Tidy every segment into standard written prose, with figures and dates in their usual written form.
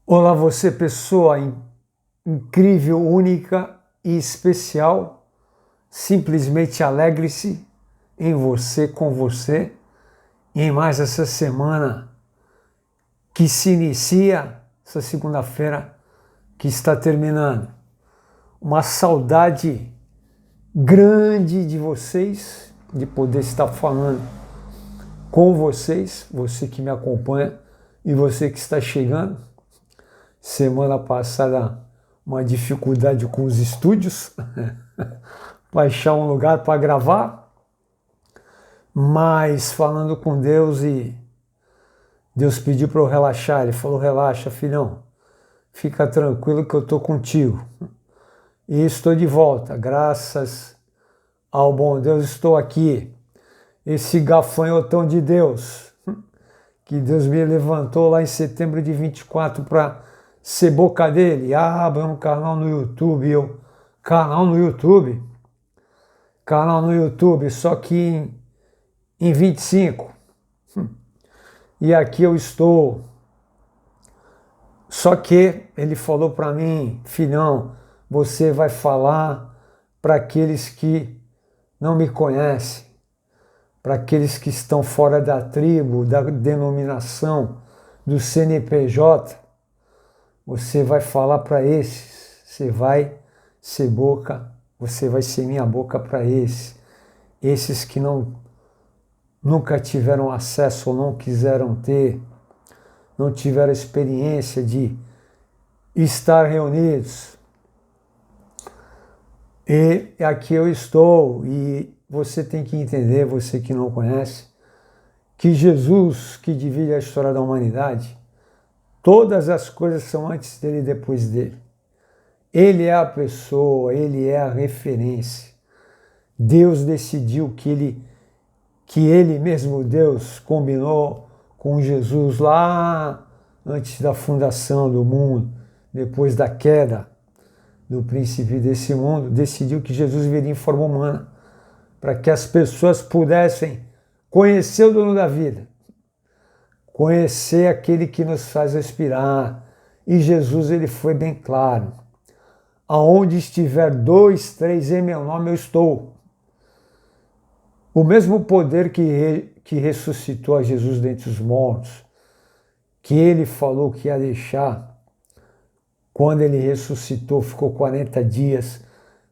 Olá, você, pessoa incrível, única e especial. Simplesmente alegre-se em você, com você, e em mais essa semana que se inicia, essa segunda-feira que está terminando. Uma saudade grande de vocês, de poder estar falando com vocês, você que me acompanha e você que está chegando. Semana passada, uma dificuldade com os estúdios, para achar um lugar para gravar, mas falando com Deus e Deus pediu para eu relaxar. Ele falou: relaxa, filhão, fica tranquilo que eu estou contigo. E estou de volta, graças ao bom Deus, estou aqui. Esse gafanhotão de Deus, que Deus me levantou lá em setembro de 24 para ser boca dele. Abra um canal no YouTube, canal no YouTube, só que em 25. E aqui eu estou. Só que ele falou para mim: filhão, você vai falar para aqueles que não me conhecem, para aqueles que estão fora da tribo, da denominação, do CNPJ. Você vai falar para esses, você vai ser boca, você vai ser minha boca para esses que nunca tiveram acesso ou não quiseram ter, não tiveram experiência de estar reunidos. E aqui eu estou, e você tem que entender, você que não conhece, que Jesus, que divide a história da humanidade, todas as coisas são antes dele e depois dele. Ele é a pessoa, ele é a referência. Deus decidiu que ele mesmo, Deus, combinou com Jesus lá antes da fundação do mundo, depois da queda do príncipe desse mundo, decidiu que Jesus viria em forma humana para que as pessoas pudessem conhecer o dono da vida, conhecer aquele que nos faz respirar. E Jesus, ele foi bem claro: aonde estiver 2, 3 em meu nome, eu estou. O mesmo poder que ressuscitou a Jesus dentre os mortos, que ele falou que ia deixar, quando ele ressuscitou, ficou 40 dias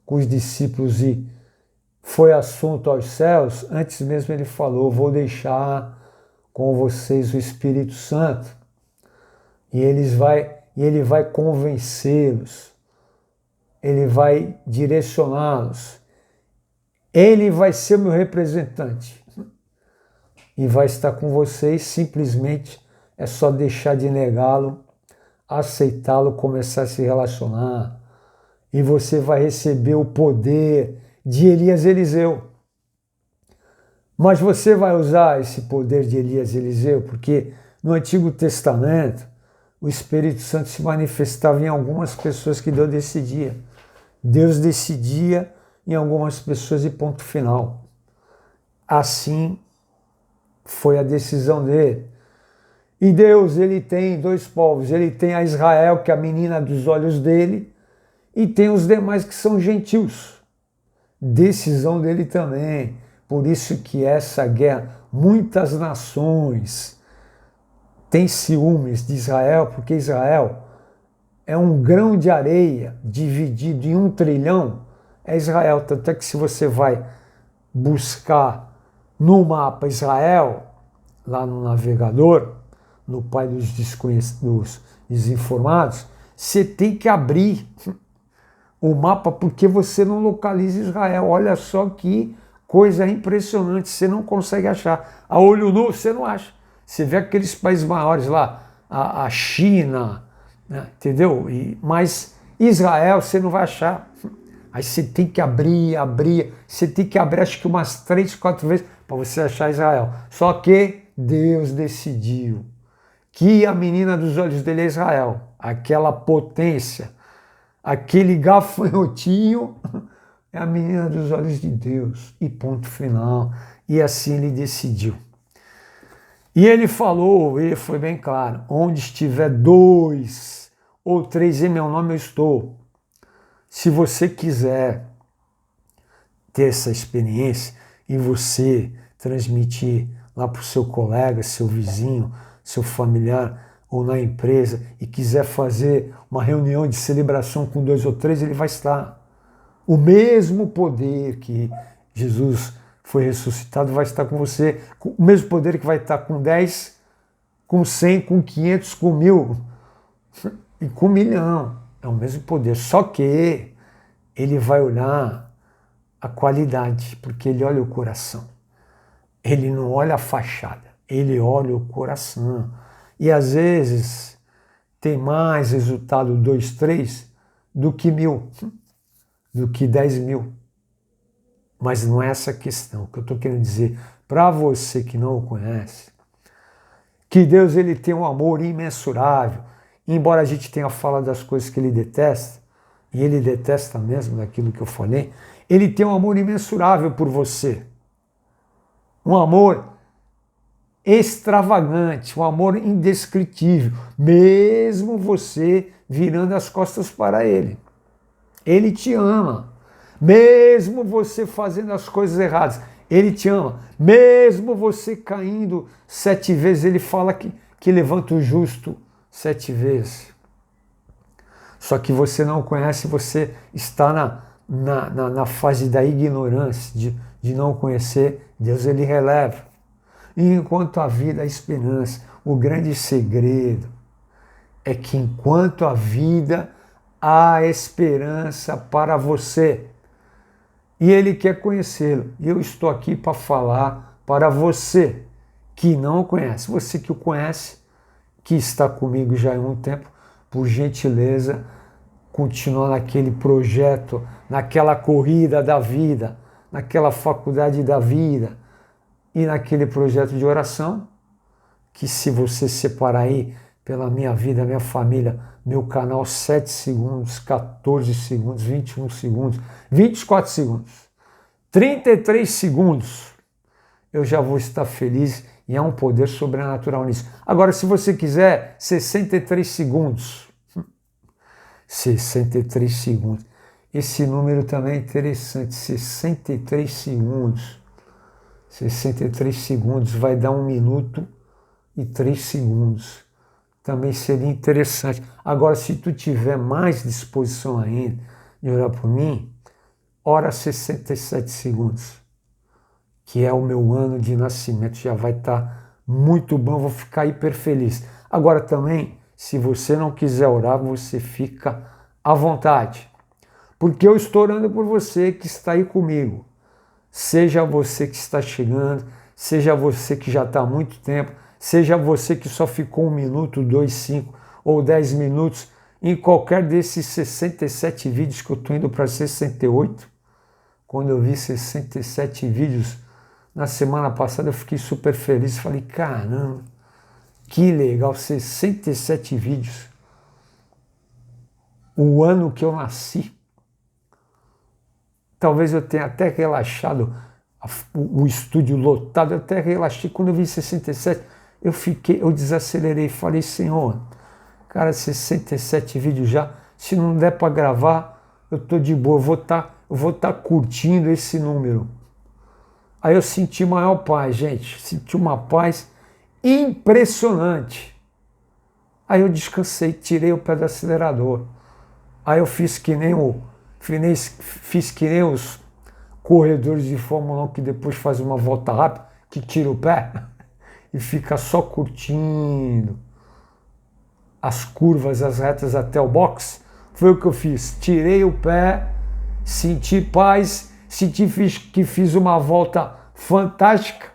com os discípulos e foi assunto aos céus. Antes mesmo ele falou: vou deixar com vocês o Espírito Santo, e ele vai convencê-los, ele vai direcioná-los, ele vai ser meu representante e vai estar com vocês. Simplesmente é só deixar de negá-lo, aceitá-lo, começar a se relacionar, e você vai receber o poder de Elias e Eliseu. Mas você vai usar esse poder de Elias e Eliseu, porque no Antigo Testamento o Espírito Santo se manifestava em algumas pessoas que Deus decidia. Deus decidia em algumas pessoas e ponto final. Assim foi a decisão dele. E Deus, ele tem dois povos. Ele tem a Israel, que é a menina dos olhos dele, e tem os demais que são gentios. Decisão dele também. Por isso que essa guerra, muitas nações têm ciúmes de Israel, porque Israel é um grão de areia dividido em 1 trilhão, é Israel. Tanto é que se você vai buscar no mapa Israel, lá no navegador, no pai dos desinformados, você tem que abrir o mapa, porque você não localiza Israel. Olha só que coisa impressionante, você não consegue achar. A olho nu você não acha. Você vê aqueles países maiores lá, a China, né, entendeu? Mas Israel você não vai achar. Aí você tem que abrir, você tem que abrir acho que umas 3, 4 vezes para você achar Israel. Só que Deus decidiu que a menina dos olhos dele é Israel, aquela potência, aquele gafanhotinho é a menina dos olhos de Deus, e ponto final. E assim ele decidiu. E ele falou, ele foi bem claro: onde estiver 2 ou três em meu nome eu estou. Se você quiser ter essa experiência e você transmitir lá para o seu colega, seu vizinho, seu familiar ou na empresa e quiser fazer uma reunião de celebração com 2 ou 3, ele vai estar. O mesmo poder que Jesus foi ressuscitado vai estar com você, o mesmo poder que vai estar com 10, com 100, com 500, com 1000 e com 1.000.000. É o mesmo poder, só que ele vai olhar a qualidade, porque ele olha o coração. Ele não olha a fachada, ele olha o coração. E às vezes tem mais resultado 2, 3 do que 1.000, do que 10.000. Mas não é essa a questão. O que eu estou querendo dizer para você que não o conhece, que Deus ele tem um amor imensurável. Embora a gente tenha falado das coisas que ele detesta, e ele detesta mesmo daquilo que eu falei, ele tem um amor imensurável por você. Um amor extravagante, um amor indescritível, mesmo você virando as costas para ele. Ele te ama, mesmo você fazendo as coisas erradas. Ele te ama, mesmo você caindo 7 vezes, ele fala que levanta o justo 7 vezes. Só que você não conhece, você está na fase da ignorância, de não conhecer. Deus ele releva. E enquanto a vida, a esperança, o grande segredo é que enquanto a vida, há esperança para você. E ele quer conhecê-lo. E eu estou aqui para falar para você que não o conhece. Você que o conhece, que está comigo já há um tempo, por gentileza, continua naquele projeto, naquela corrida da vida, naquela faculdade da vida e naquele projeto de oração, que se você separar aí pela minha vida, minha família, meu canal, 7 segundos, 14 segundos, 21 segundos, 24 segundos, 33 segundos, eu já vou estar feliz e há um poder sobrenatural nisso. Agora, se você quiser, 63 segundos. 63 segundos. Esse número também é interessante, 63 segundos. 63 segundos vai dar 1 minuto e 3 segundos. Também seria interessante. Agora, se tu tiver mais disposição ainda de orar por mim, ora 67 segundos, que é o meu ano de nascimento, já vai estar muito bom, eu vou ficar hiper feliz. Agora também, se você não quiser orar, você fica à vontade, porque eu estou orando por você que está aí comigo. Seja você que está chegando, seja você que já está há muito tempo, seja você que só ficou 1 minuto, 2, 5 ou 10 minutos em qualquer desses 67 vídeos que eu estou indo para 68. Quando eu vi 67 vídeos na semana passada, eu fiquei super feliz. Falei, caramba, que legal, 67 vídeos. O ano que eu nasci. Talvez eu tenha até relaxado, o estúdio lotado, eu até relaxei. Quando eu vi 67, eu desacelerei, falei, Senhor, cara, 67 vídeos já, se não der para gravar, eu tô de boa, eu vou tá curtindo esse número. Aí eu senti maior paz, gente, senti uma paz impressionante. Aí eu descansei, tirei o pé do acelerador. Aí eu fiz que nem os corredores de Fórmula 1 que depois faz uma volta rápida, que tira o pé e fica só curtindo as curvas, as retas até o box. Foi o que eu fiz. Tirei o pé, senti paz, senti que fiz uma volta fantástica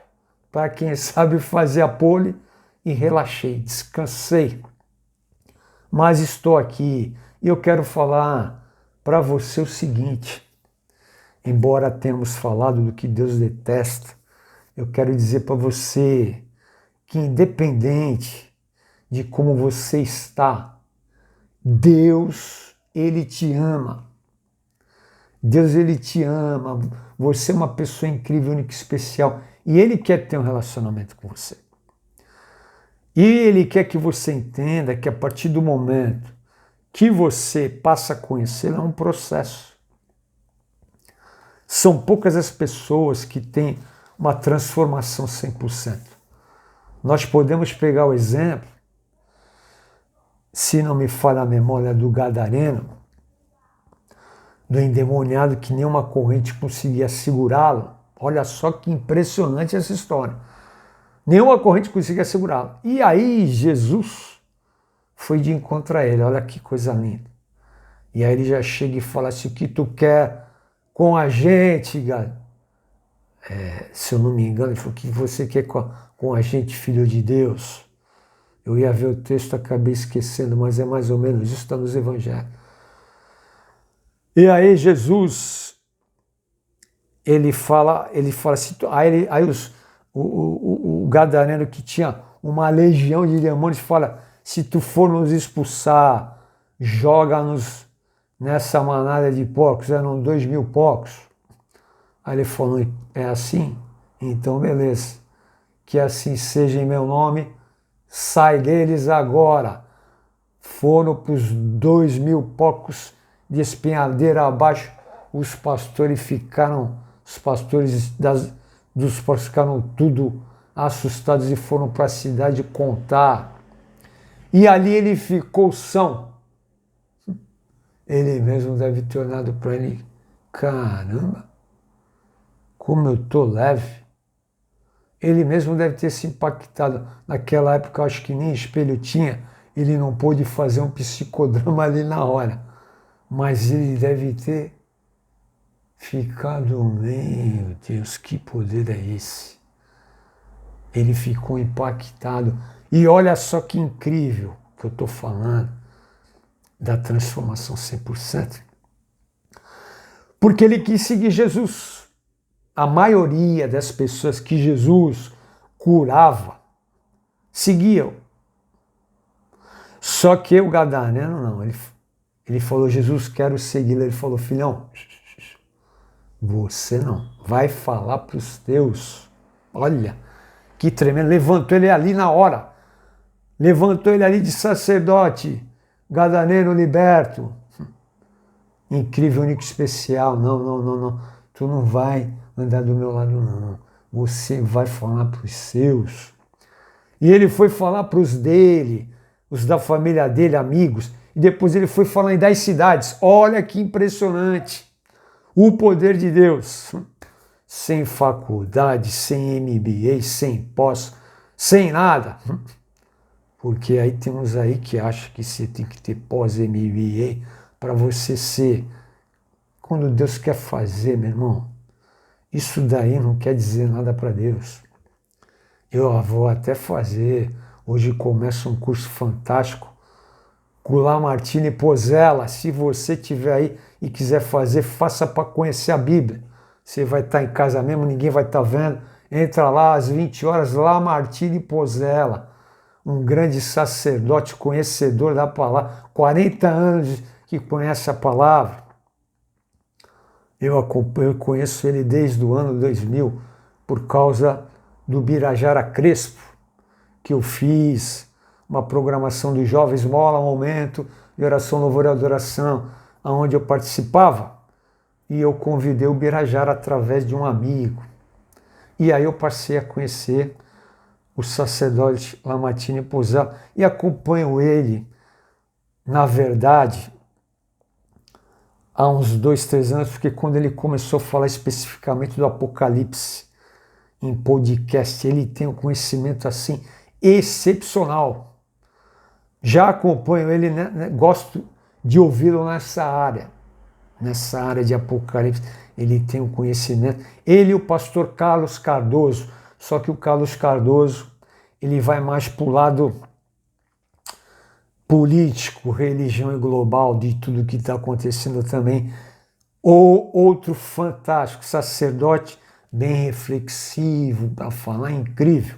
para quem sabe fazer a pole e relaxei, descansei. Mas estou aqui e eu quero falar para você o seguinte, embora tenhamos falado do que Deus detesta, eu quero dizer para você que independente de como você está, Deus, Ele te ama. Deus, Ele te ama. Você é uma pessoa incrível, única e especial. E Ele quer ter um relacionamento com você. E Ele quer que você entenda que a partir do momento que você passa a conhecê-lo é um processo. São poucas as pessoas que têm uma transformação 100%. Nós podemos pegar o exemplo, se não me falha a memória, do gadareno, do endemoniado que nenhuma corrente conseguia segurá-lo. Olha só que impressionante essa história. Nenhuma corrente conseguia segurá-lo. E aí Jesus foi de encontro a ele. Olha que coisa linda. E aí ele já chega e fala assim: o que tu quer com a gente, cara? Se eu não me engano, ele falou: o que você quer com a gente, filho de Deus? Eu ia ver o texto, acabei esquecendo, mas é mais ou menos isso, está nos evangelhos. E aí Jesus, ele fala assim, o gadareno que tinha uma legião de demônios fala: se tu for nos expulsar, joga-nos nessa manada de porcos. Eram 2.000 porcos. Aí ele falou: é assim? Então beleza, que assim seja em meu nome, sai deles agora. Foram para os 2.000 porcos de espinhadeira abaixo. Os pastores dos porcos ficaram tudo assustados e foram para a cidade contar. E ali ele ficou são. Ele mesmo deve ter olhado para ele: caramba, como eu estou leve. Ele mesmo deve ter se impactado. Naquela época, eu acho que nem espelho tinha. Ele não pôde fazer um psicodrama ali na hora. Mas ele deve ter ficado: meu Deus, que poder é esse? Ele ficou impactado. E olha só que incrível que eu estou falando da transformação 100%. Porque ele quis seguir Jesus. A maioria das pessoas que Jesus curava seguiam. Só que o gadareno não. Ele falou: Jesus, quero segui-lo. Ele falou: filhão, você não. Vai falar para os teus. Olha, que tremendo. Levantou ele ali na hora. Levantou ele ali de sacerdote. Gadareno liberto. Incrível, único, especial. Não. Tu não vai andar do meu lado, não. Você vai falar para os seus. E ele foi falar para os dele, os da família dele, amigos. E depois ele foi falar em 10 cidades. Olha que impressionante. O poder de Deus. Sem faculdade, sem MBA, sem pós, sem nada. Porque aí tem uns aí que acham que você tem que ter pós-MBA para você ser. Quando Deus quer fazer, meu irmão, isso daí não quer dizer nada para Deus. Eu vou até fazer. Hoje começa um curso fantástico com Lamartine Pozzella. Se você tiver aí e quiser fazer, faça para conhecer a Bíblia. Você vai estar em casa mesmo, ninguém vai estar vendo. Entra lá às 20 horas, Lamartine Pozzella, um grande sacerdote, conhecedor da palavra, 40 anos que conhece a palavra. Eu conheço ele desde o ano 2000, por causa do Birajara Crespo, que eu fiz uma programação dos jovens, Mola, Momento, de Oração, Louvor e Adoração, onde eu participava, e eu convidei o Birajara através de um amigo. E aí eu passei a conhecer o sacerdote Lamartine Pozzella e acompanho ele, na verdade, há uns 2, 3 anos, porque quando ele começou a falar especificamente do Apocalipse em podcast, ele tem um conhecimento assim excepcional. Já acompanho ele, né? Gosto de ouvi-lo nessa área de Apocalipse. Ele tem um conhecimento. Ele e o pastor Carlos Cardoso, só que o Carlos Cardoso ele vai mais para o lado político, religião e global de tudo que está acontecendo também. Ou outro fantástico sacerdote, bem reflexivo, para falar, incrível.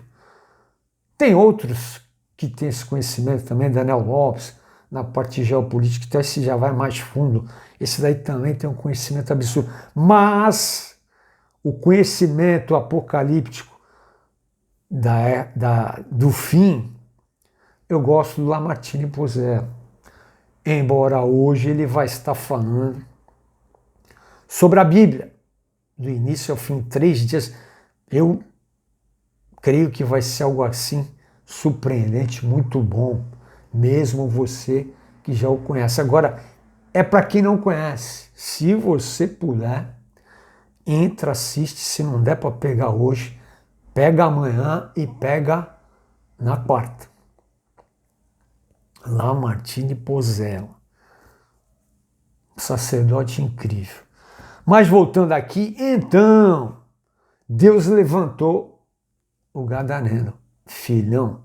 Tem outros que têm esse conhecimento também, Daniel Lopes, na parte geopolítica, então esse já vai mais fundo. Esse daí também tem um conhecimento absurdo. Mas o conhecimento apocalíptico do fim, eu gosto do Lamartine Pozzella. embora hoje ele vai estar falando sobre a Bíblia, do início ao fim, 3 dias. Eu creio que vai ser algo assim surpreendente, muito bom, mesmo você que já o conhece. Agora, é para quem não conhece. Se você puder, entra, assiste. Se não der para pegar hoje, pega amanhã e pega na quarta. Lamartine Pozella, sacerdote incrível. Mas voltando aqui, então, Deus levantou o gadareno. Filhão,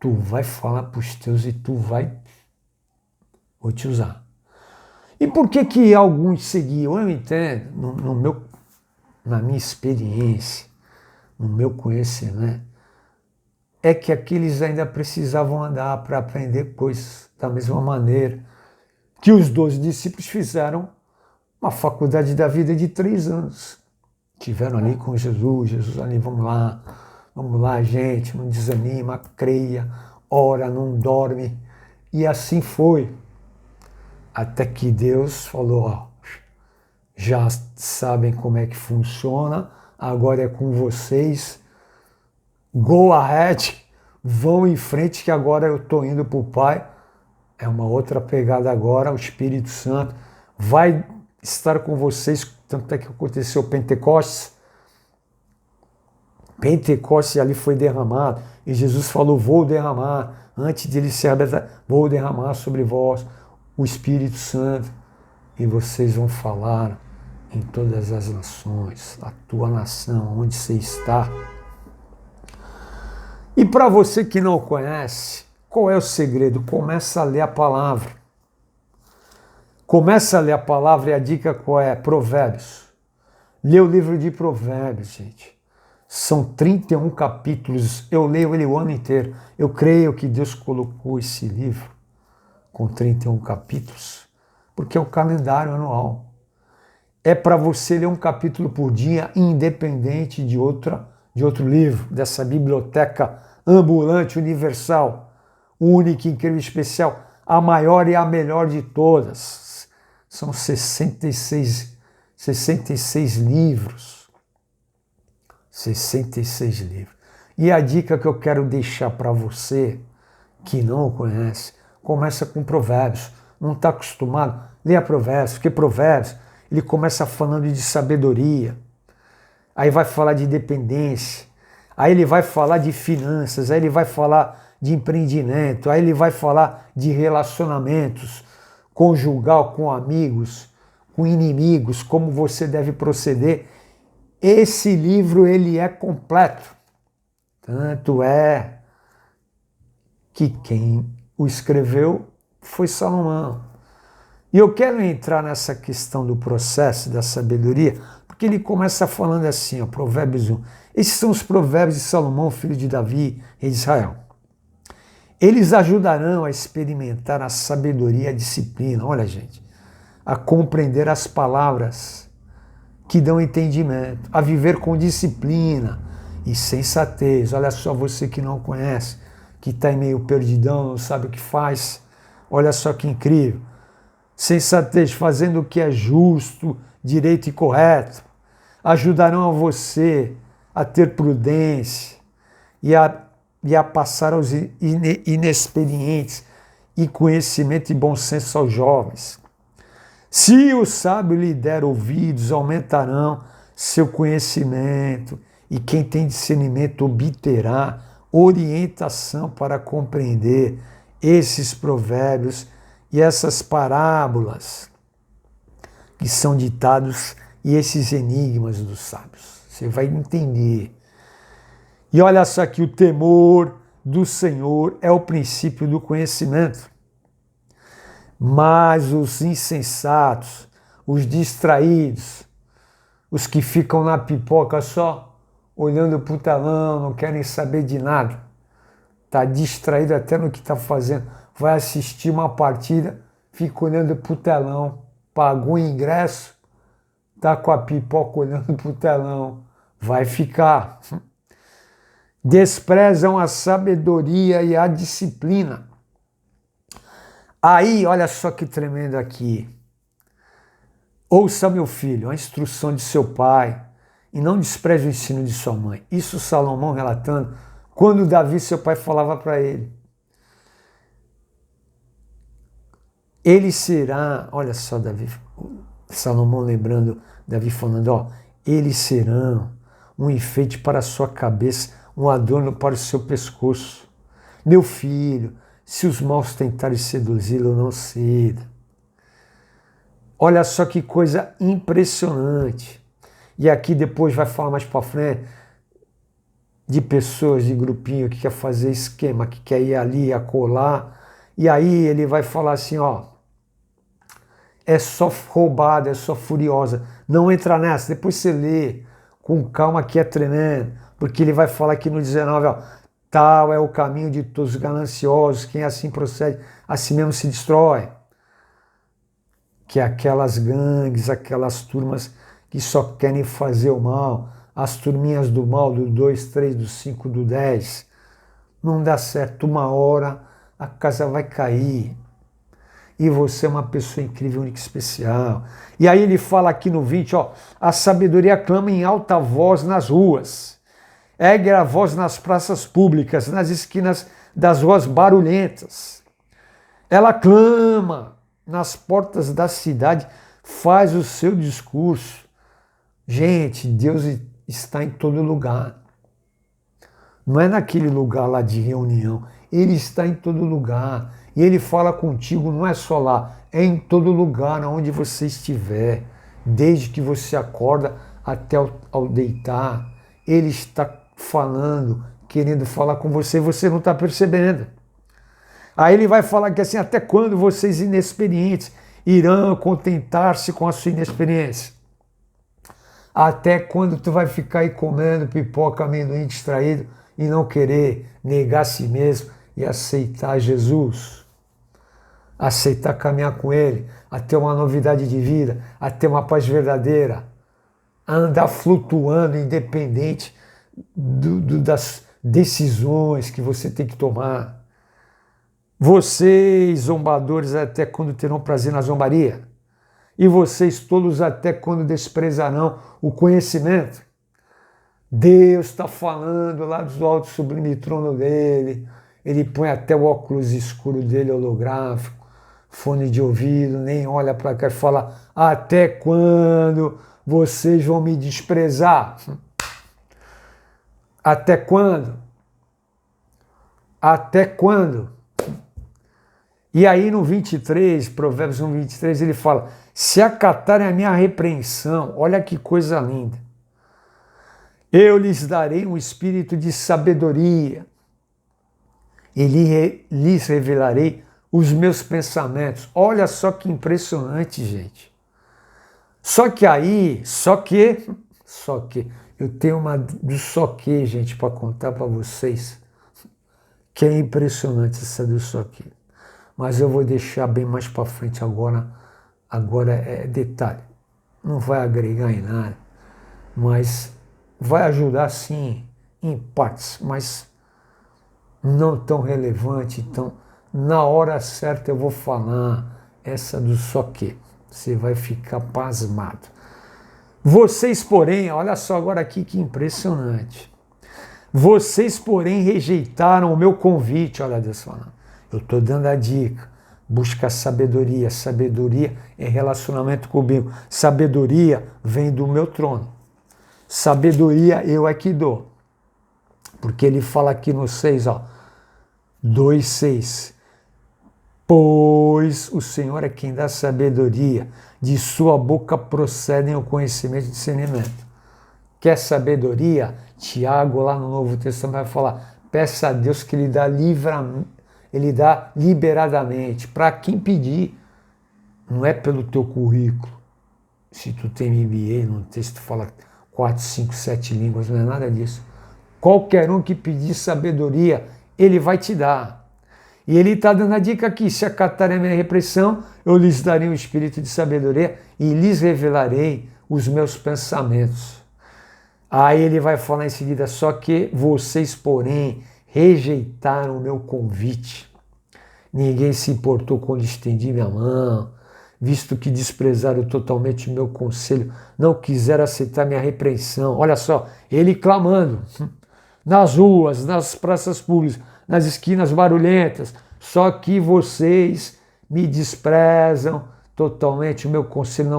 tu vai falar para os teus e vou te usar. E por que alguns seguiam? Eu entendo, na minha experiência, no meu conhecimento, é que aqueles ainda precisavam andar para aprender coisas da mesma maneira que os 12 discípulos fizeram uma faculdade da vida de 3 anos. Tiveram ali com Jesus, Jesus ali, vamos lá, gente, não desanima, creia, ora, não dorme. E assim foi. Até que Deus falou, ó, já sabem como é que funciona, agora é com vocês, go ahead, vão em frente que agora eu estou indo para o Pai. É uma outra pegada agora, o Espírito Santo vai estar com vocês, tanto é que aconteceu Pentecostes ali foi derramado, e Jesus falou, vou derramar, antes de ele ser aberto, vou derramar sobre vós o Espírito Santo, e vocês vão falar em todas as nações, a tua nação, onde você está. E para você que não conhece, qual é o segredo? Começa a ler a palavra. Começa a ler a palavra e a dica qual é? Provérbios. Lê o livro de Provérbios, gente. São 31 capítulos, eu leio ele o ano inteiro. Eu creio que Deus colocou esse livro com 31 capítulos, porque é o calendário anual. É para você ler um capítulo por dia, independente de outro livro, dessa biblioteca ambulante universal, única, incrível, especial, a maior e a melhor de todas. São 66 livros. 66 livros. E a dica que eu quero deixar para você, que não o conhece, começa com Provérbios. Não está acostumado? Leia Provérbios, porque Provérbios, ele começa falando de sabedoria, aí vai falar de dependência, aí ele vai falar de finanças, aí ele vai falar de empreendimento, aí ele vai falar de relacionamentos conjugal com amigos, com inimigos, como você deve proceder. Esse livro, ele é completo. Tanto é que quem o escreveu foi Salomão. E eu quero entrar nessa questão do processo da sabedoria, porque ele começa falando assim, ó, Provérbios 1. Esses são os provérbios de Salomão, filho de Davi, rei de Israel. Eles ajudarão a experimentar a sabedoria e a disciplina, olha gente, a compreender as palavras que dão entendimento, a viver com disciplina e sensatez. Olha só, você que não conhece, que está em meio perdidão, não sabe o que faz, olha só que incrível. Sensatez, fazendo o que é justo, direito e correto, ajudarão a você a ter prudência e a passar aos inexperientes e conhecimento e bom senso aos jovens. Se o sábio lhe der ouvidos, aumentarão seu conhecimento, e quem tem discernimento obterá orientação para compreender esses provérbios e essas parábolas que são ditados e esses enigmas dos sábios. Você vai entender. E olha só aqui, o temor do Senhor é o princípio do conhecimento. Mas os insensatos, os distraídos, os que ficam na pipoca só, olhando para o telão, não querem saber de nada, está distraído até no que está fazendo, vai assistir uma partida, fica olhando para o telão, pagou o ingresso, está com a pipoca olhando para o telão, vai ficar. Desprezam a sabedoria e a disciplina. Aí, olha só que tremendo aqui. Ouça, meu filho, a instrução de seu pai e não despreze o ensino de sua mãe. Isso Salomão relatando quando Davi, seu pai, falava para ele. Ele será, olha só, Davi, Salomão lembrando, Davi falando, ó, eles serão um enfeite para a sua cabeça, um adorno para o seu pescoço. Meu filho, se os maus tentarem seduzi-lo, não ceda. Olha só que coisa impressionante. E aqui depois vai falar mais para frente de pessoas, de grupinho que quer fazer esquema, que quer ir ali, acolá. E aí ele vai falar assim, ó, é só roubada, é só furiosa. Não entra nessa, depois você lê com calma que é tremendo. Porque ele vai falar aqui no 19, ó, tal é o caminho de todos os gananciosos, quem assim procede, assim mesmo se destrói. Que é aquelas gangues, aquelas turmas que só querem fazer o mal, as turminhas do mal, do 2, 3, do 5, do 10. Não dá certo, uma hora a casa vai cair. E você é uma pessoa incrível, única e especial. E aí ele fala aqui no 20, ó, a sabedoria clama em alta voz nas ruas, ergue a voz nas praças públicas, nas esquinas das ruas barulhentas. Ela clama nas portas da cidade, faz o seu discurso. Gente, Deus está em todo lugar. Não é naquele lugar lá de reunião. Ele está em todo lugar. E ele fala contigo, não é só lá, é em todo lugar, onde você estiver. Desde que você acorda até ao deitar. Ele está falando, querendo falar com você, e você não está percebendo. Aí ele vai falar que assim, até quando vocês inexperientes irão contentar-se com a sua inexperiência? Até quando tu vai ficar aí comendo pipoca, amendoim distraído e não querer negar a si mesmo e aceitar Jesus? Aceitar caminhar com Ele, a ter uma novidade de vida, a ter uma paz verdadeira, a andar flutuando independente das decisões que você tem que tomar. Vocês, zombadores, até quando terão prazer na zombaria? E vocês tolos até quando desprezarão o conhecimento? Deus está falando lá do alto sublime trono dele. Ele põe até o óculos escuro dele holográfico, fone de ouvido, nem olha para cá e fala, até quando vocês vão me desprezar? Até quando? Até quando? E aí no 23, Provérbios 1, 23, ele fala, se acatarem a minha repreensão, olha que coisa linda, eu lhes darei um espírito de sabedoria e lhes revelarei os meus pensamentos. Olha só que impressionante, gente. Só que eu tenho uma do só que, gente, para contar para vocês, que é impressionante essa do só que. Mas eu vou deixar bem mais para frente agora. Agora é detalhe. Não vai agregar em nada, mas vai ajudar sim em partes, mas não tão relevante. Então, na hora certa eu vou falar essa do só que. Você vai ficar pasmado. Vocês, porém, olha só agora aqui que impressionante. Vocês, porém, rejeitaram o meu convite, olha Deus falando. Eu estou dando a dica. Busca sabedoria. Sabedoria é relacionamento comigo. Sabedoria vem do meu trono. Sabedoria eu é que dou. Porque ele fala aqui no 6, ó. 2:6. Pois o Senhor é quem dá sabedoria. De sua boca procedem o conhecimento e discernimento. Quer sabedoria? Tiago, lá no Novo Testamento, vai falar, peça a Deus que Ele dá liberadamente. Para quem pedir, não é pelo teu currículo. Se tu tem MBA, no texto fala 4, 5, 7 línguas, não é nada disso. Qualquer um que pedir sabedoria, Ele vai te dar. E Ele está dando a dica aqui, se acatarem a minha repreensão, eu lhes darei um espírito de sabedoria e lhes revelarei os meus pensamentos. Aí ele vai falar em seguida, só que vocês, porém, rejeitaram o meu convite. Ninguém se importou quando estendi minha mão, visto que desprezaram totalmente o meu conselho, não quiseram aceitar minha repreensão. Olha só, ele clamando nas ruas, nas praças públicas, nas esquinas barulhentas, só que vocês me desprezam totalmente o meu conselho,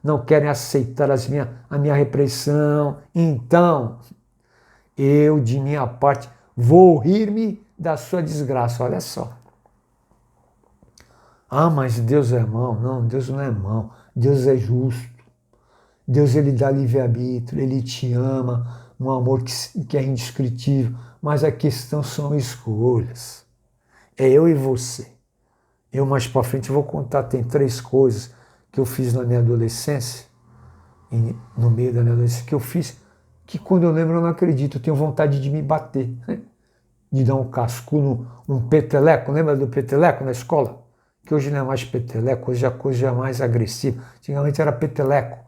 não querem aceitar a minha repreensão. Então, eu, de minha parte, vou rir-me da sua desgraça. Olha só. Ah, mas Deus é mau. Não, Deus não é mau. Deus é justo. Deus, ele dá livre-arbítrio, ele te ama, um amor que é indescritível. Mas a questão são escolhas. É eu e você. Eu mais para frente vou contar, tem 3 coisas que eu fiz na minha adolescência, no meio da minha adolescência, que eu fiz, que quando eu lembro eu não acredito, eu tenho vontade de me bater, de dar um cascudo, um peteleco. Lembra do peteleco na escola? Que hoje não é mais peteleco, hoje a coisa é mais agressiva. Antigamente era peteleco.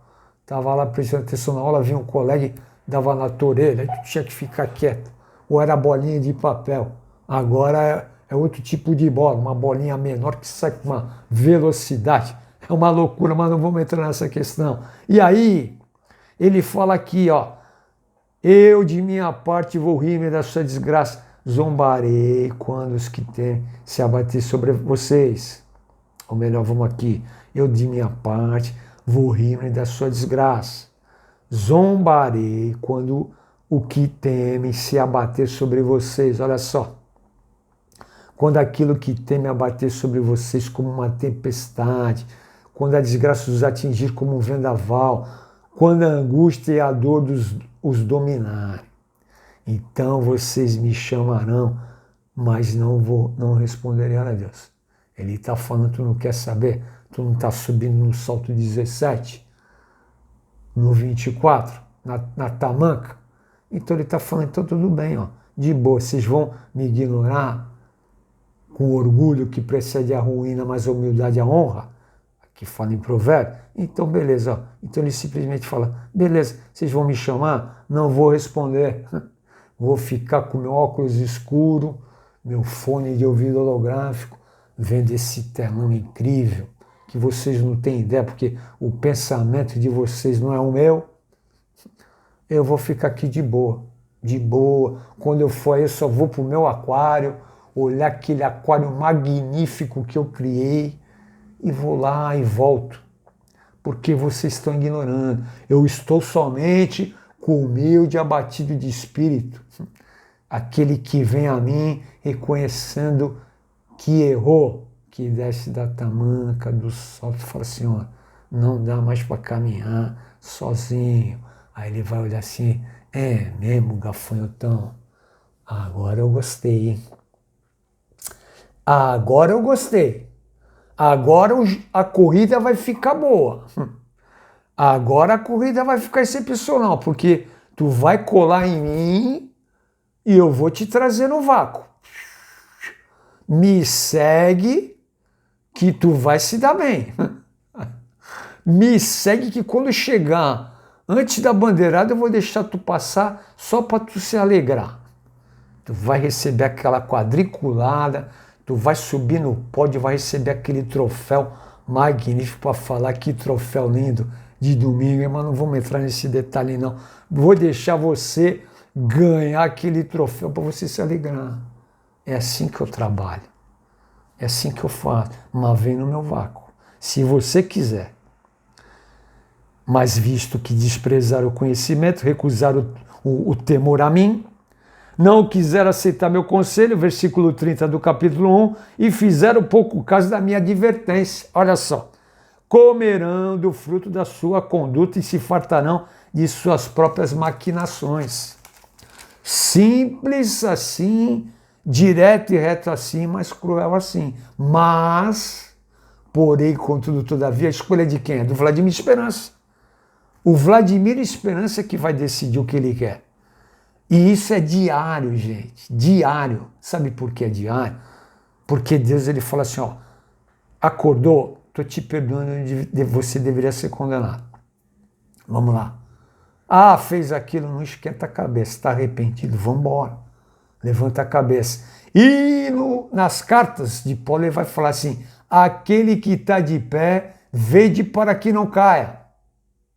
Estava lá prestando atenção na aula, vinha um colega e dava na tua orelha, aí tu tinha que ficar quieto. Ou era bolinha de papel. Agora é outro tipo de bola, uma bolinha menor que sai com uma velocidade. É uma loucura, mas não vamos entrar nessa questão. E aí, ele fala aqui, ó, eu de minha parte vou rir-me da sua desgraça, zombarei quando os que temem se abater sobre vocês. Ou melhor, vamos aqui, eu de minha parte vou rir-me da sua desgraça, zombarei quando o que temem se abater sobre vocês. Olha só. Quando aquilo que teme abater sobre vocês como uma tempestade, quando a desgraça os atingir como um vendaval, quando a angústia e a dor os dominarem, então vocês me chamarão, mas não responderei a Deus. Ele está falando, tu não quer saber? Tu não está subindo no salto 17, no 24, na tamanca? Então ele está falando, então tudo bem, ó, de boa, vocês vão me ignorar, com orgulho que precede a ruína, mas a humildade a honra, que fala em provérbio. Então, beleza. Ó. Então ele simplesmente fala, beleza, vocês vão me chamar? Não vou responder. Vou ficar com meu óculos escuro, meu fone de ouvido holográfico, vendo esse telão incrível, que vocês não têm ideia, porque o pensamento de vocês não é o meu. Eu vou ficar aqui de boa, de boa. Quando eu for aí, eu só vou para o meu aquário, olhar aquele aquário magnífico que eu criei e vou lá e volto, porque vocês estão ignorando. Eu estou somente com o humilde abatido de espírito, aquele que vem a mim reconhecendo que errou, que desce da tamanca, do salto e fala assim, ó, não dá mais para caminhar sozinho. Aí ele vai olhar assim, é mesmo, gafanhotão, agora eu gostei, hein? Agora eu gostei. Agora a corrida vai ficar boa. Agora a corrida vai ficar excepcional, porque tu vai colar em mim e eu vou te trazer no vácuo. Me segue que tu vai se dar bem. Me segue que quando chegar antes da bandeirada eu vou deixar tu passar só para tu se alegrar. Tu vai receber aquela quadriculada, tu vai subir no pódio, vai receber aquele troféu magnífico para falar que troféu lindo de domingo, mas não vamos entrar nesse detalhe não. Vou deixar você ganhar aquele troféu para você se alegrar. É assim que eu trabalho. É assim que eu faço. Mas vem no meu vácuo. Se você quiser. Mas visto que desprezaram o conhecimento, recusaram o temor a mim, não quiseram aceitar meu conselho, versículo 30 do capítulo 1, e fizeram pouco caso da minha advertência. Olha só. Comerão do fruto da sua conduta e se fartarão de suas próprias maquinações. Simples assim, direto e reto assim, mas cruel assim. Mas, porém, contudo, todavia, a escolha de quem? É do Vladimir Esperança. O Vladimir Esperança é que vai decidir o que ele quer. E isso é diário, gente, diário. Sabe por que é diário? Porque Deus, ele fala assim, ó, acordou, estou te perdoando, você deveria ser condenado. Vamos lá. Ah, fez aquilo, não esquenta a cabeça, está arrependido, vamos embora. levanta a cabeça. E nas cartas de Paulo ele vai falar assim, aquele que está de pé, vede para que não caia.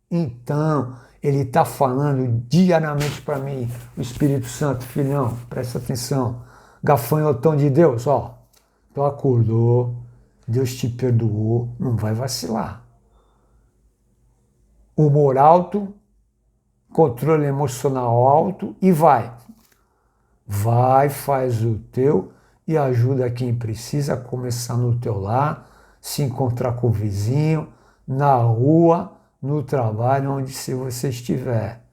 Então, ele está falando diariamente para mim, o Espírito Santo, filhão, presta atenção, gafanhotão de Deus, ó, tu acordou, Deus te perdoou, não vai vacilar. Humor alto, controle emocional alto e vai. Vai, faz o teu e ajuda quem precisa a começar no teu lar, se encontrar com o vizinho, na rua, no trabalho, onde se você estiver.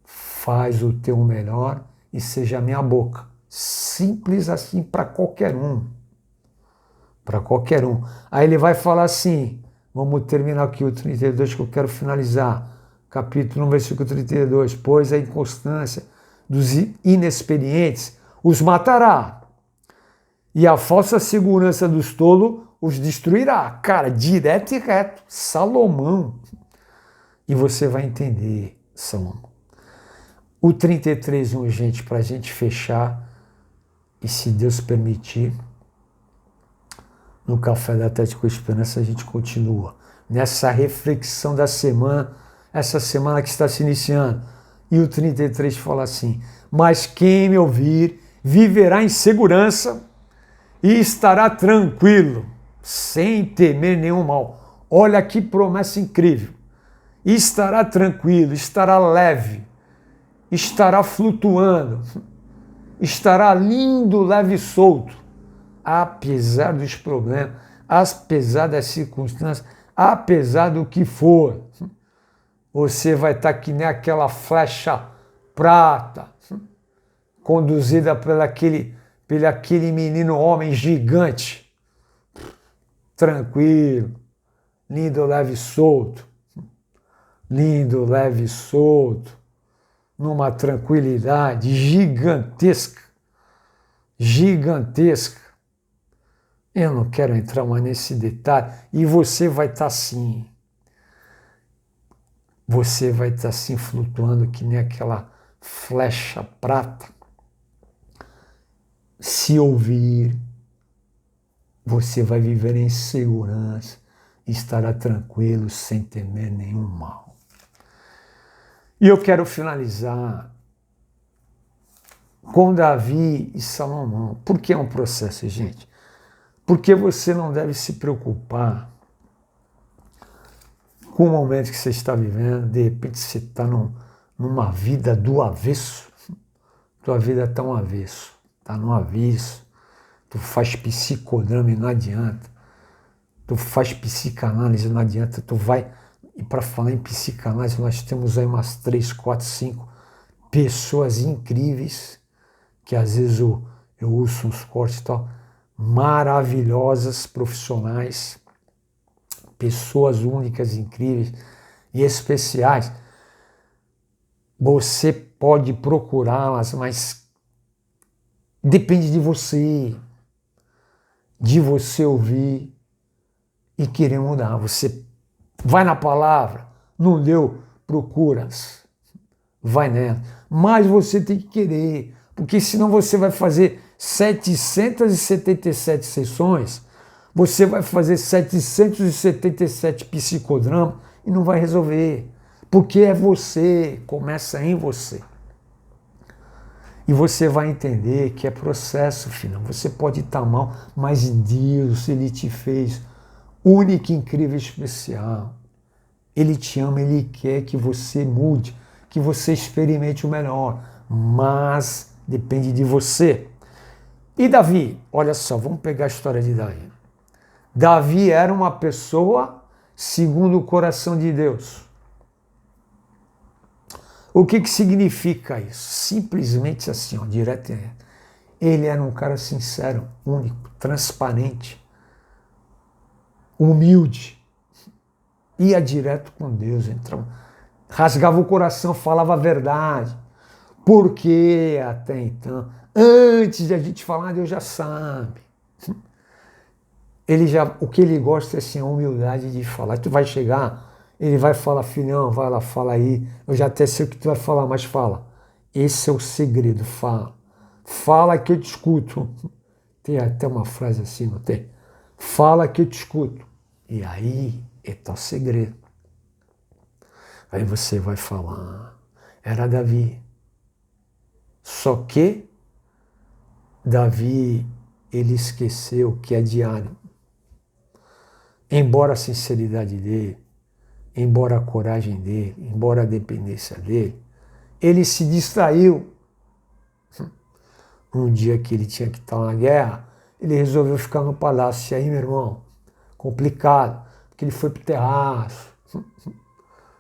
Faz o teu melhor e seja a minha boca. Simples assim para qualquer um. Para qualquer um. Aí ele vai falar assim, vamos terminar aqui o 32 que eu quero finalizar. Capítulo 1, versículo 32. Pois a inconstância dos inexperientes os matará, e a falsa segurança dos tolos os destruirá. Cara, direto e reto, Salomão. E você vai entender, Salomão. O 33, gente, para a gente fechar, e se Deus permitir, no Café da Tarde com Esperança a gente continua nessa reflexão da semana, essa semana que está se iniciando. E o 33 fala assim, mas quem me ouvir viverá em segurança e estará tranquilo, sem temer nenhum mal. Olha que promessa incrível. Estará tranquilo, estará leve, estará flutuando, estará lindo, leve e solto, apesar dos problemas, apesar das circunstâncias, apesar do que for. Você vai estar que nem aquela flecha prata, conduzida pelo aquele menino homem gigante, tranquilo, lindo, leve e solto, lindo, leve e solto, numa tranquilidade gigantesca, gigantesca. Eu não quero entrar mais nesse detalhe, e você vai estar assim, você vai estar assim flutuando que nem aquela flecha prata. Se ouvir, você vai viver em segurança, estará tranquilo, sem temer nenhum mal. E eu quero finalizar com Davi e Salomão. Por que é um processo, gente? Porque você não deve se preocupar com o momento que você está vivendo. De repente você está numa vida do avesso. Tua vida está um avesso, está no avesso. Tu faz psicodrama e não adianta. Tu faz psicanálise e não adianta. Tu vai... E para falar em psicanálise, nós temos aí umas 3, 4, 5 pessoas incríveis, que às vezes eu ouço uns cortes e tal, maravilhosas, profissionais, pessoas únicas, incríveis e especiais. Você pode procurá-las, mas depende de você ouvir e querer mudar. Você vai na palavra, não deu, procuras, vai nela. Mas você tem que querer, porque senão você vai fazer 777 sessões, você vai fazer 777 psicodramas e não vai resolver, porque é você, começa em você. E você vai entender que é processo, filho. Você pode estar mal, mas Deus, Ele te fez único, incrível, especial. Ele te ama, Ele quer que você mude, que você experimente o melhor, mas depende de você. E Davi, olha só, vamos pegar a história de Davi. Davi era uma pessoa segundo o coração de Deus. O que significa isso? Simplesmente assim, ó, direto e reto. Ele era um cara sincero, único, transparente, humilde. Ia direto com Deus, entrava, rasgava o coração, falava a verdade. Porque até então, antes de a gente falar, Deus já sabe. O que ele gosta é assim, a humildade de falar. Tu vai chegar, ele vai falar, filhão, vai lá, fala aí. Eu já até sei o que tu vai falar, mas fala. Esse é o segredo, fala. Fala que eu te escuto. Tem até uma frase assim, não tem? Fala que eu te escuto. E aí está o segredo. Aí você vai falar, era Davi. Só que Davi, ele esqueceu que é diário. Embora a sinceridade dele, embora a coragem dele, embora a dependência dele, ele se distraiu. Um dia que ele tinha que estar na guerra, ele resolveu ficar no palácio. E aí, meu irmão, complicado, porque ele foi pro terraço.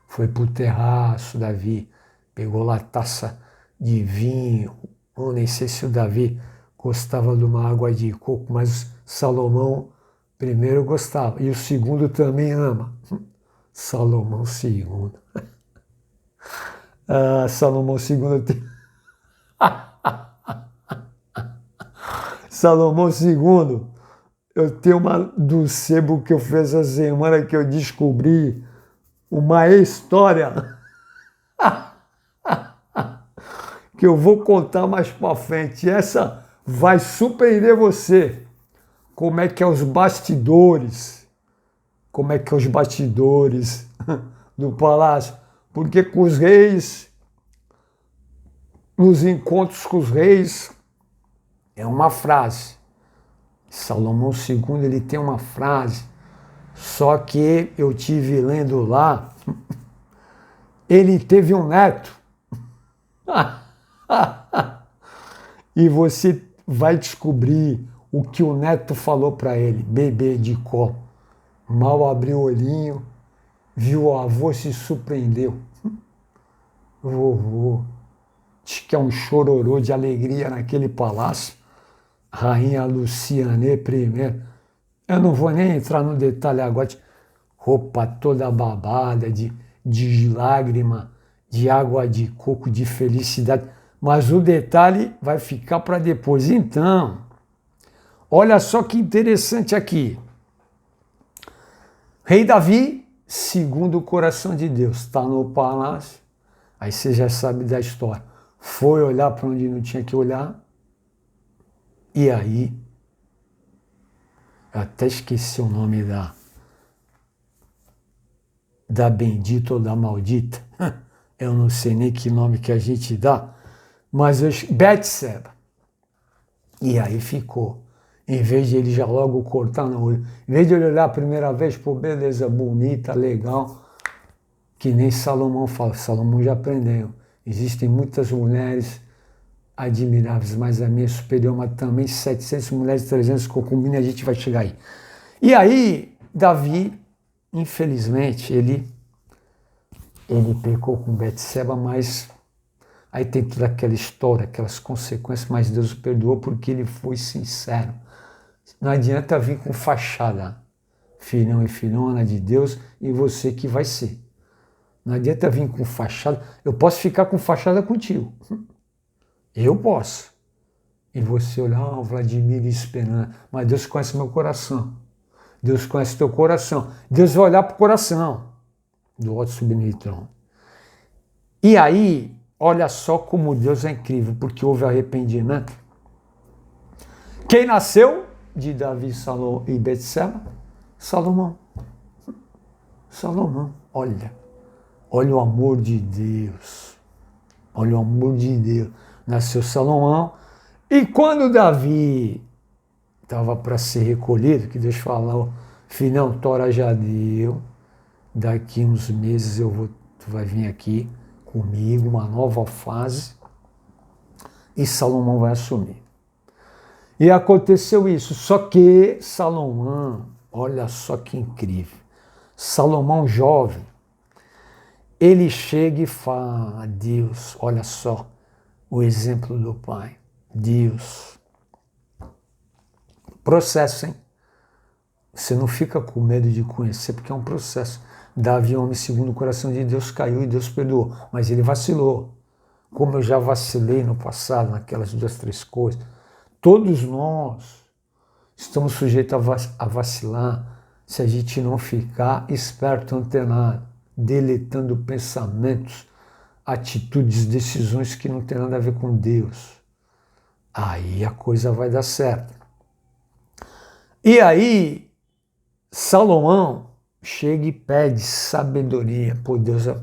Foi pro terraço, Davi, pegou lá a taça de vinho. Eu nem sei se o Davi gostava de uma água de coco, mas Salomão primeiro gostava. E o segundo também ama. Salomão segundo. Salomão segundo tem... Salomão segundo, eu tenho uma do sebo que eu fiz essa semana que eu descobri uma história que eu vou contar mais pra frente. Essa vai surpreender você. Como é que é os bastidores. Como é que é os bastidores do palácio. Porque com os reis, nos encontros com os reis, é uma frase. Salomão II, ele tem uma frase. Só que eu tive lendo lá, ele teve um neto. E você vai descobrir o que o neto falou para ele, bebê de colo. Mal abriu o olhinho, viu o avô, se surpreendeu. Vovô, diz que é um chororô de alegria naquele palácio. Rainha Luciane primeiro. Eu não vou nem entrar no detalhe agora. Roupa toda babada, de lágrima, de água de coco, de felicidade. Mas o detalhe vai ficar para depois. Então, olha só que interessante aqui. Rei Davi, segundo o coração de Deus, está no palácio. Aí você já sabe da história. Foi olhar para onde não tinha que olhar. E aí, eu até esqueci o nome da bendita ou da maldita. Eu não sei nem que nome que a gente dá. Mas Betseba. E aí ficou. Em vez de ele já logo cortar no olho. Em vez de ele olhar a primeira vez, pô, beleza, bonita, legal. Que nem Salomão fala. Salomão já aprendeu. Existem muitas mulheres admiráveis, mas a minha é superior, mas também 700 mulheres, 300 concubinas, a gente vai chegar aí. E aí, Davi, infelizmente, ele pecou com Betseba, mas aí tem toda aquela história, aquelas consequências, mas Deus o perdoou porque ele foi sincero. Não adianta vir com fachada, filhão e filhona de Deus, e você que vai ser. Não adianta vir com fachada. Eu posso ficar com fachada contigo. Eu posso. E você olhar, Vladimir esperando. Mas Deus conhece meu coração. Deus conhece teu coração. Deus vai olhar para o coração do outro subnitrão. E aí, olha só como Deus é incrível, porque houve arrependimento. Quem nasceu de Davi, Salomão e Betseba? Salomão. Salomão. Olha o amor de Deus. Olha o amor de Deus. Nasceu Salomão, e quando Davi estava para ser recolhido, que Deus falou, filhão, Tora já deu, daqui uns meses tu vai vir aqui comigo, uma nova fase, e Salomão vai assumir. E aconteceu isso, só que Salomão, olha só que incrível, Salomão jovem, ele chega e fala, Deus, olha só, o exemplo do pai. Deus. Processo, hein? Você não fica com medo de conhecer, porque é um processo. Davi, homem segundo o coração de Deus, caiu e Deus perdoou. Mas ele vacilou. Como eu já vacilei no passado, naquelas 2, 3 coisas. Todos nós estamos sujeitos a vacilar se a gente não ficar esperto, antenado, deletando pensamentos, atitudes, decisões que não tem nada a ver com Deus. aí a coisa vai dar certo. E aí, Salomão chega e pede sabedoria. Pô, Deus, é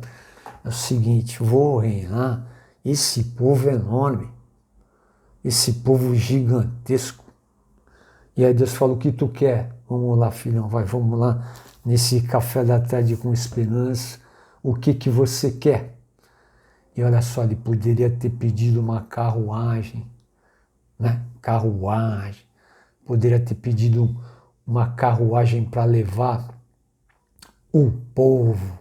o seguinte, vou reinar, esse povo é enorme, esse povo gigantesco. E aí Deus fala, o que tu quer? Vamos lá, filhão, vamos lá, nesse café da tarde com esperança, o que você quer? E olha só, ele poderia ter pedido uma carruagem, né? Carruagem. Poderia ter pedido uma carruagem para levar o povo,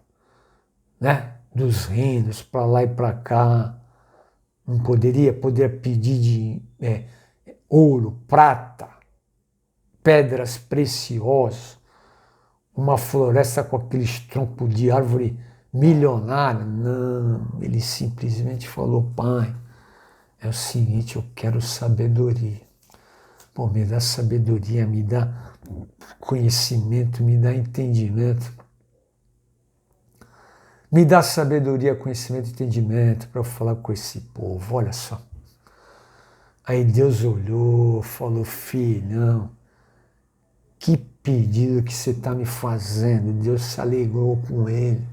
né? Dos reinos para lá e para cá. Não poderia pedir ouro, prata, pedras preciosas, uma floresta com aqueles troncos de árvore milionário. Não, ele simplesmente falou, pai, é o seguinte, eu quero sabedoria. Pô, me dá sabedoria, me dá conhecimento, me dá entendimento. Me dá sabedoria, conhecimento e entendimento para eu falar com esse povo, olha só. Aí Deus olhou, falou, filhão, que pedido que você está me fazendo. Deus se alegrou com ele.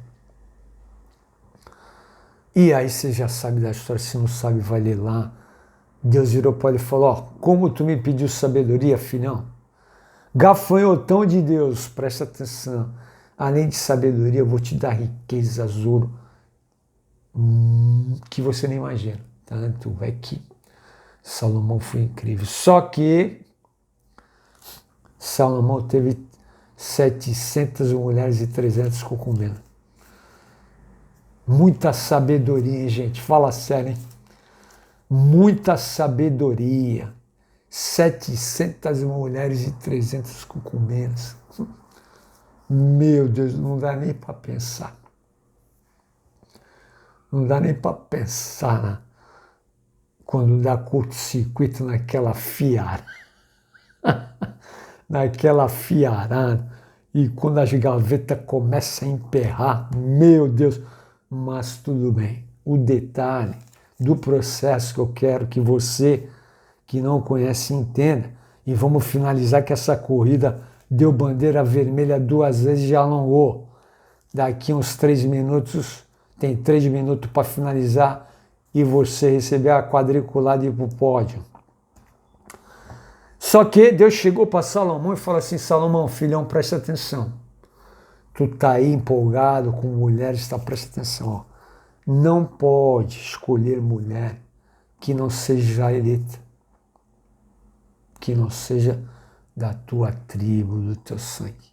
E aí você já sabe da história, se não sabe, vai ler lá. Deus virou para ele e falou, ó, como tu me pediu sabedoria, filhão? Gafanhotão de Deus, presta atenção. Além de sabedoria, eu vou te dar riquezas, ouro, que você nem imagina. Tanto é que Salomão foi incrível. Só que Salomão teve 700 mulheres e 300 concubinas. Muita sabedoria, hein, gente? Fala sério, hein? Muita sabedoria. 700 mulheres e 300 concubinas. Meu Deus, não dá nem para pensar. Não dá nem para pensar, né? Quando dá curto-circuito naquela fiara. Naquela fiarada. E quando as gavetas começam a emperrar, meu Deus, mas tudo bem. O detalhe do processo que eu quero que você, que não conhece, entenda. E vamos finalizar que essa corrida deu bandeira vermelha 2 vezes e já alongou. Daqui uns 3 minutos, tem 3 minutos para finalizar e você receber a quadriculada e ir para o pódio. Só que Deus chegou para Salomão e falou assim, Salomão, filhão, presta atenção. Tu tá aí empolgado com mulheres, tá? Presta atenção. Ó. Não pode escolher mulher que não seja israelita, que não seja da tua tribo, do teu sangue.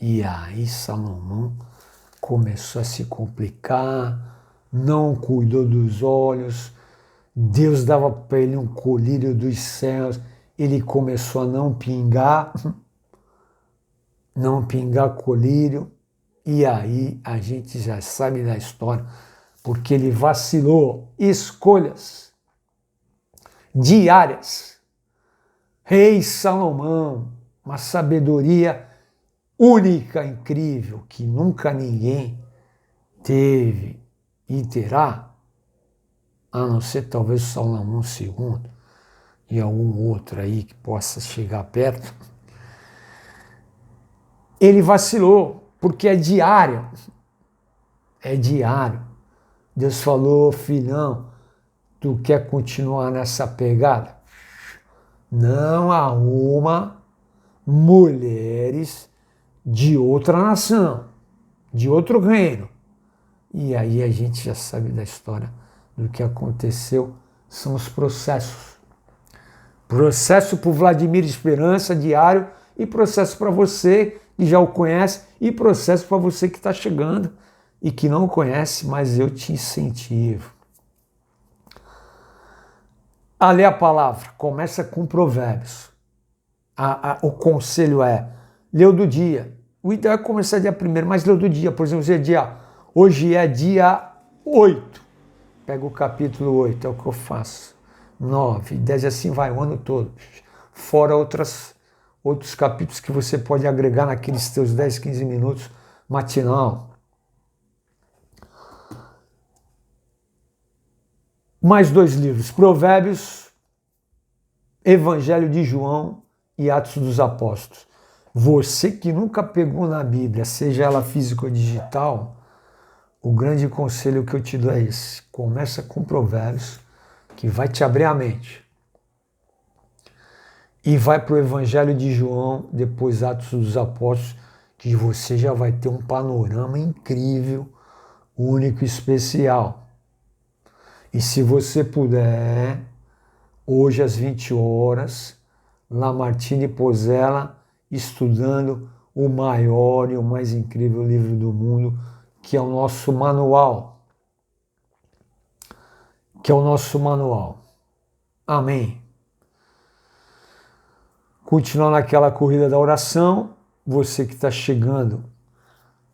E aí Salomão começou a se complicar, não cuidou dos olhos, Deus dava para ele um colírio dos céus, ele começou a não pingar colírio, e aí a gente já sabe da história, porque ele vacilou. Escolhas diárias. Rei Salomão, uma sabedoria única, incrível, que nunca ninguém teve e terá, a não ser talvez Salomão II e algum outro aí que possa chegar perto. Ele vacilou, porque é diário. É diário. Deus falou, filhão, tu quer continuar nessa pegada? Não arruma mulheres de outra nação, de outro reino. E aí a gente já sabe da história do que aconteceu, são os processos. Processo para o Vladimir Esperança, diário, e processo para você que já o conhece, e processo para você que está chegando e que não conhece, mas eu te incentivo a ler a palavra. Começa com Provérbios. O conselho é, lê o do dia. O ideal é começar dia 1º, mas lê o do dia. Por exemplo, hoje é dia 8. Pega o capítulo 8, é o que eu faço. 9, 10, assim vai o ano todo. Fora outros capítulos que você pode agregar naqueles teus 10, 15 minutos matinal. Mais 2 livros, Provérbios Evangelho de João e Atos dos Apóstolos. Você que nunca pegou na Bíblia, seja ela física ou digital, o grande conselho que eu te dou é esse. Começa com Provérbios, que vai te abrir a mente. E vai para o Evangelho de João, depois Atos dos Apóstolos, que você já vai ter um panorama incrível, único e especial. E se você puder, hoje às 20 horas, Lamartine Pozella, estudando o maior e o mais incrível livro do mundo, que é o nosso manual. Amém. Continuando naquela corrida da oração, você que está chegando,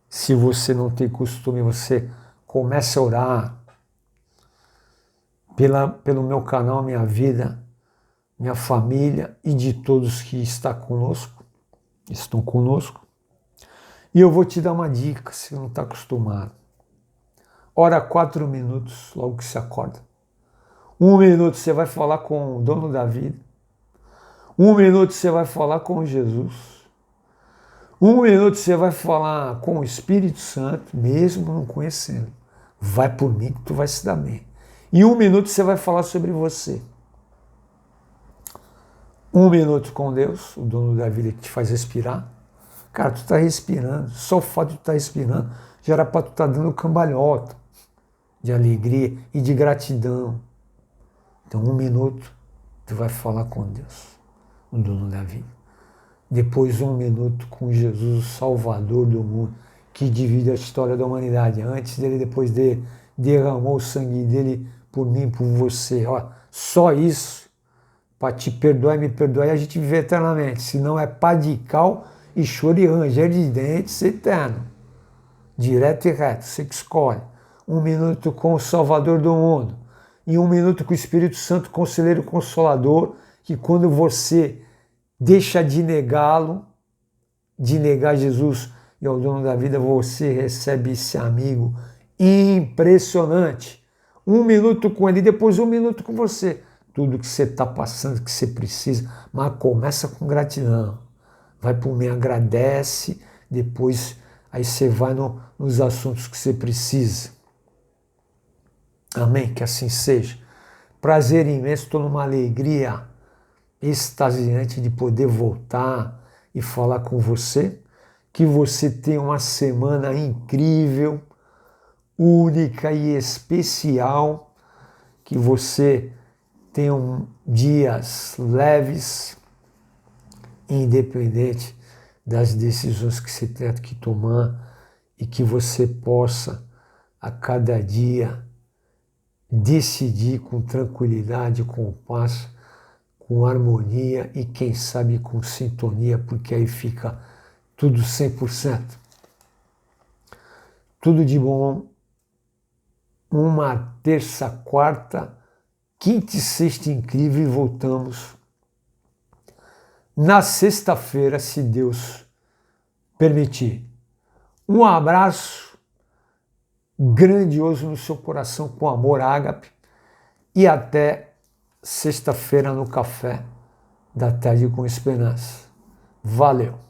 se você não tem costume, você comece a orar pelo meu canal, minha vida, minha família e de todos que estão conosco. E eu vou te dar uma dica, se não está acostumado. Ora 4 minutos logo que se acorda. 1 minuto você vai falar com o dono da vida. 1 minuto você vai falar com Jesus. 1 minuto você vai falar com o Espírito Santo, mesmo não conhecendo. Vai por mim que tu vai se dar bem. E 1 minuto você vai falar sobre você. 1 minuto com Deus, o dono da vida que te faz respirar. Cara, tu tá respirando, só o fato de tu estar respirando já era para tu estar dando cambalhota de alegria e de gratidão. Então 1 minuto tu vai falar com Deus, o dono da vida. Depois 1 minuto com Jesus, o Salvador do mundo, que divide a história da humanidade. Antes dele, depois dele, derramou o sangue dele por mim, por você. Ó, só isso, para te perdoar e me perdoar e a gente viver eternamente. Senão é pá de cal e choro e ranger de dentes eterno. Direto e reto, você que escolhe. 1 minuto com o Salvador do mundo. E 1 minuto com o Espírito Santo, Conselheiro Consolador, que quando você deixa de negá-lo, de negar Jesus e ao dono da vida, você recebe esse amigo impressionante. 1 minuto com ele, depois 1 minuto com você. Tudo que você está passando, que você precisa, mas começa com gratidão. Vai por mim, agradece, depois aí você vai nos assuntos que você precisa. Amém? Que assim seja. Prazer imenso, estou numa alegria extasiante de poder voltar e falar com você. Que você tenha uma semana incrível, única e especial. Que você tenha dias leves, independente das decisões que você tenha que tomar, e que você possa a cada dia decidir com tranquilidade, com paz, com harmonia e quem sabe com sintonia, porque aí fica tudo 100%. Tudo de bom. Uma terça, quarta, quinta e sexta incrível, e voltamos na sexta-feira, se Deus permitir. Um abraço grandioso no seu coração, com amor, ágape, e até sexta-feira no Café da Tarde com Esperança. Valeu!